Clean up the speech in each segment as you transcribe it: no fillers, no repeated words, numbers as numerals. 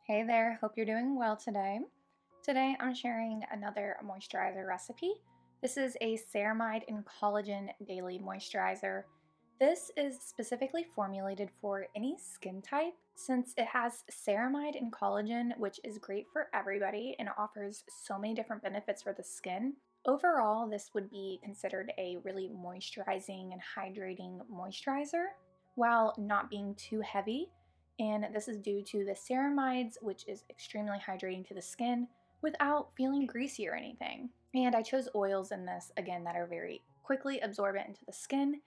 Hey there, hope you're doing well today. Today I'm sharing another moisturizer recipe. This is a Ceramide and Collagen Daily Moisturizer. This is specifically formulated for any skin type since it has ceramide and collagen, which is great for everybody and offers so many different benefits for the skin. Overall, this would be considered a really moisturizing and hydrating moisturizer while not being too heavy, and this is due to the ceramides, which is extremely hydrating to the skin without feeling greasy or anything. And I chose oils in this, again, that are very quickly absorbent into the skin,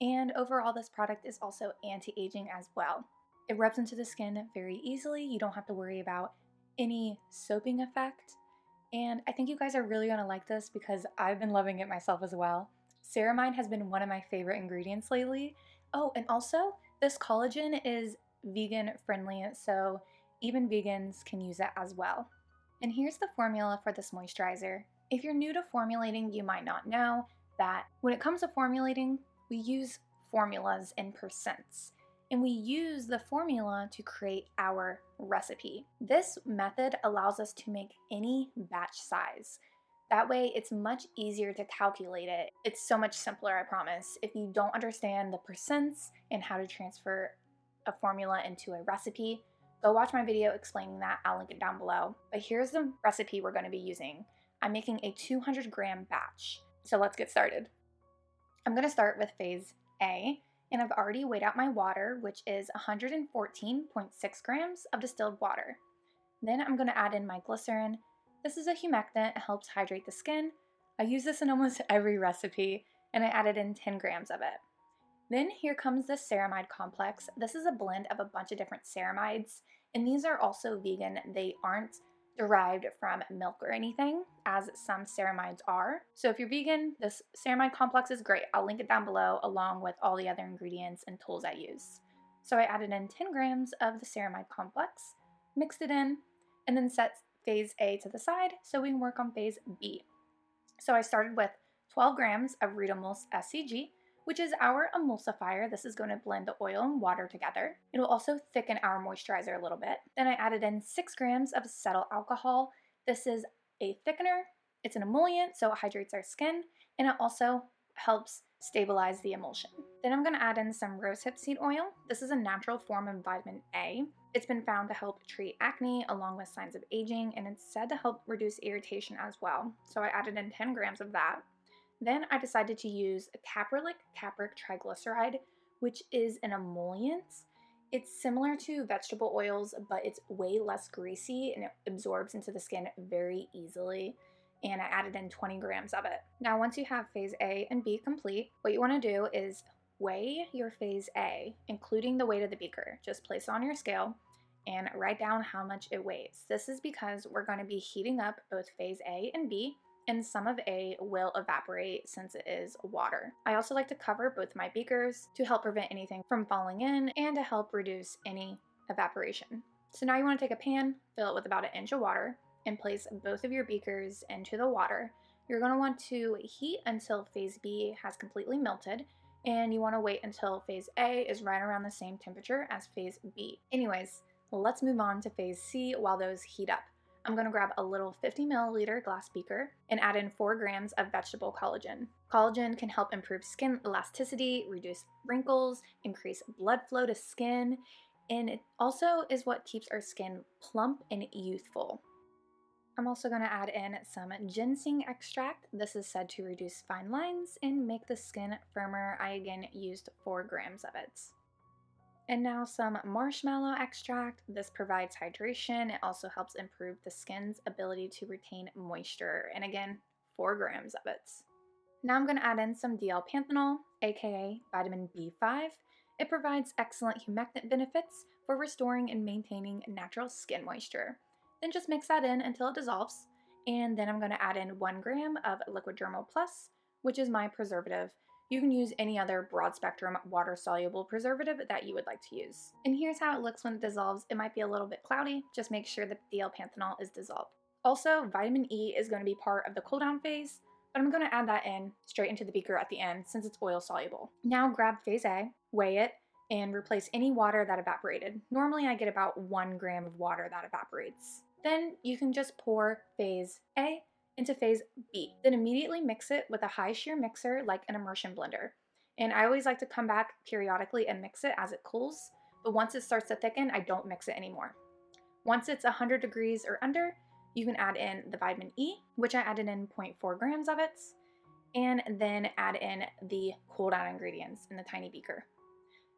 and overall this product is also anti-aging as well. It rubs into the skin very easily, you don't have to worry about any soaping effect, and I think you guys are really going to like this because I've been loving it myself as well. Ceramide has been one of my favorite ingredients lately. Oh, and also this collagen is vegan friendly, so even vegans can use it as well. And here's the formula for this moisturizer. If you're new to formulating, you might not know that when it comes to formulating, we use formulas in percents, and we use the formula to create our recipe. This method allows us to make any batch size. That way it's much easier to calculate it. It's so much simpler, I promise. If you don't understand the percents and how to transfer a formula into a recipe, go watch my video explaining that. I'll link it down below. But here's the recipe we're going to be using. I'm making a 200-gram batch. So let's get started. I'm going to start with phase A, and I've already weighed out my water, which is 114.6 grams of distilled water. Then I'm going to add in my glycerin. This is a humectant, it helps hydrate the skin. I use this in almost every recipe, and I added in 10 grams of it. Then here comes the ceramide complex. This is a blend of a bunch of different ceramides, and these are also vegan. They aren't derived from milk or anything, as some ceramides are. So if you're vegan, this ceramide complex is great. I'll link it down below along with all the other ingredients and tools I use. So I added in 10 grams of the ceramide complex, mixed it in, and then set phase A to the side so we can work on phase B. So I started with 12 grams of Redomulse SCG, which is our emulsifier. This is going to blend the oil and water together. It'll also thicken our moisturizer a little bit. Then I added in 6 grams of acetyl alcohol. This is a thickener. It's an emollient, so it hydrates our skin, and it also helps stabilize the emulsion. Then I'm going to add in some rosehip seed oil. This is a natural form of vitamin A. It's been found to help treat acne along with signs of aging, and it's said to help reduce irritation as well. So I added in 10 grams of that. Then I decided to use caprylic capric triglyceride, which is an emollient. It's similar to vegetable oils, but it's way less greasy and it absorbs into the skin very easily. And I added in 20 grams of it. Now, once you have phase A and B complete, what you want to do is weigh your phase A, including the weight of the beaker. Just place it on your scale and write down how much it weighs. This is because we're going to be heating up both phase A and B, and some of A will evaporate since it is water. I also like to cover both my beakers to help prevent anything from falling in and to help reduce any evaporation. So now you want to take a pan, fill it with about 1 inch of water, and place both of your beakers into the water. You're going to want to heat until phase B has completely melted, and you want to wait until phase A is right around the same temperature as phase B. Anyways, let's move on to phase C while those heat up. I'm going to grab a little 50 milliliter glass beaker and add in 4 grams of vegetable collagen. Collagen can help improve skin elasticity, reduce wrinkles, increase blood flow to skin, and it also is what keeps our skin plump and youthful. I'm also going to add in some ginseng extract. This is said to reduce fine lines and make the skin firmer. I again used 4 grams of it. And now some marshmallow extract. This provides hydration. It also helps improve the skin's ability to retain moisture. And again, 4 grams of it. Now I'm going to add in some DL-panthenol, aka vitamin B5. It provides excellent humectant benefits for restoring and maintaining natural skin moisture. Then just mix that in until it dissolves. And then I'm going to add in 1 gram of Liquid Dermal Plus, which is my preservative. You can use any other broad spectrum water soluble preservative that you would like to use. And here's how it looks when it dissolves. It might be a little bit cloudy, just make sure that DL-panthenol is dissolved. Also, vitamin E is going to be part of the cool down phase, but I'm going to add that in straight into the beaker at the end since it's oil soluble. Now grab phase A, weigh it, and replace any water that evaporated. Normally I get about 1 gram of water that evaporates. Then you can just pour phase A into phase B. Then immediately mix it with a high shear mixer like an immersion blender. And I always like to come back periodically and mix it as it cools, but once it starts to thicken, I don't mix it anymore. Once it's 100 degrees or under, you can add in the vitamin E, which I added in 0.4 grams of it, and then add in the cool down ingredients in the tiny beaker.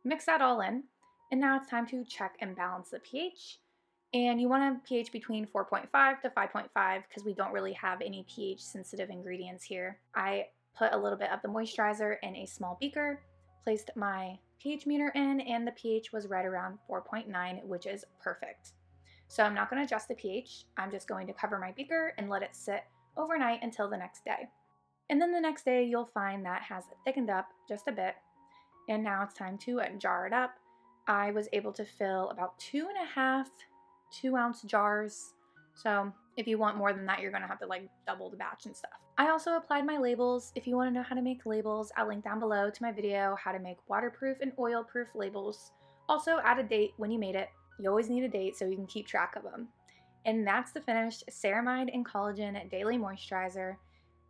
Mix that all in, and now it's time to check and balance the pH. And you want a pH between 4.5 to 5.5 because we don't really have any pH sensitive ingredients here. I put a little bit of the moisturizer in a small beaker, placed my pH meter in, and the pH was right around 4.9, which is perfect. So I'm not going to adjust the pH. I'm just going to cover my beaker and let it sit overnight until the next day. And then the next day you'll find that has thickened up just a bit. And now it's time to jar it up. I was able to fill about 2.5 2-ounce jars. So if you want more than that, you're gonna have to like double the batch and stuff. I also applied my labels. If you want to know how to make labels, I'll link down below to my video how to make waterproof and oil-proof labels. Also add a date when you made it. You always need a date so you can keep track of them. And that's the finished Ceramide and Collagen Daily Moisturizer.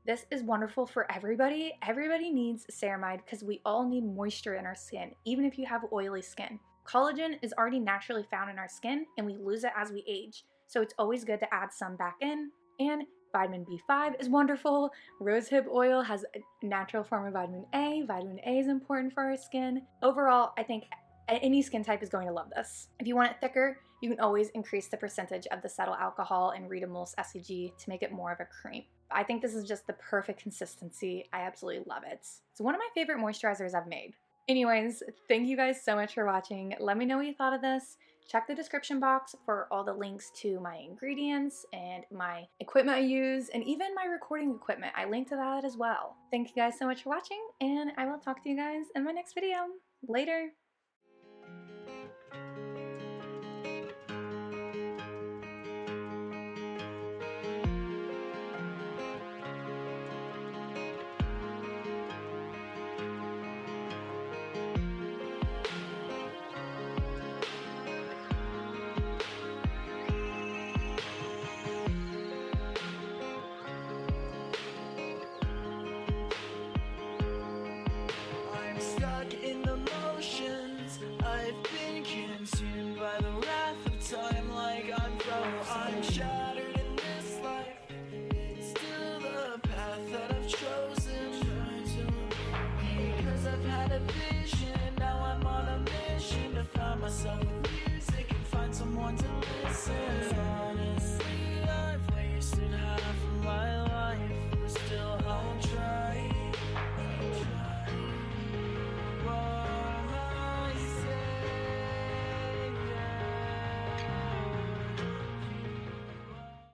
This is wonderful for everybody. Everybody needs ceramide because we all need moisture in our skin, even if you have oily skin. Collagen is already naturally found in our skin and we lose it as we age. So it's always good to add some back in. And vitamin B5 is wonderful. Rosehip oil has a natural form of vitamin A. Vitamin A is important for our skin. Overall, I think any skin type is going to love this. If you want it thicker, you can always increase the percentage of the cetyl alcohol and Retamousse SCG to make it more of a cream. I think this is just the perfect consistency. I absolutely love it. It's one of my favorite moisturizers I've made. Anyways, thank you guys so much for watching. Let me know what you thought of this. Check the description box for all the links to my ingredients and my equipment I use, and even my recording equipment. I link to that as well. Thank you guys so much for watching, and I will talk to you guys in my next video. Later! I'm stuck in